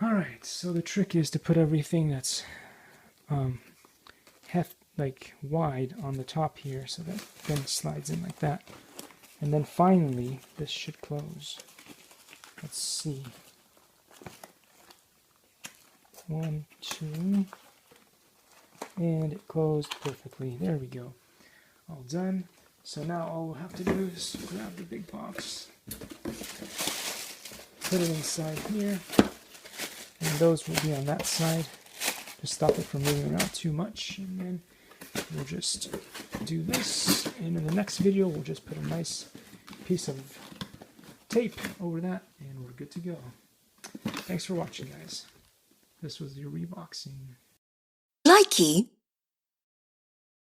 Alright, so the trick is to put everything that's wide on the top here, so that then slides in like that. And then finally, this should close. Let's see. 1, 2, and it closed perfectly. There we go. All done. So now all we'll have to do is grab the big box, put it inside here, and those will be on that side to stop it from moving around too much. And then we'll just do this, and in the next video we'll just put a nice piece of tape over that, and we're good to go. Thanks for watching, guys. This was your reboxing. Likey.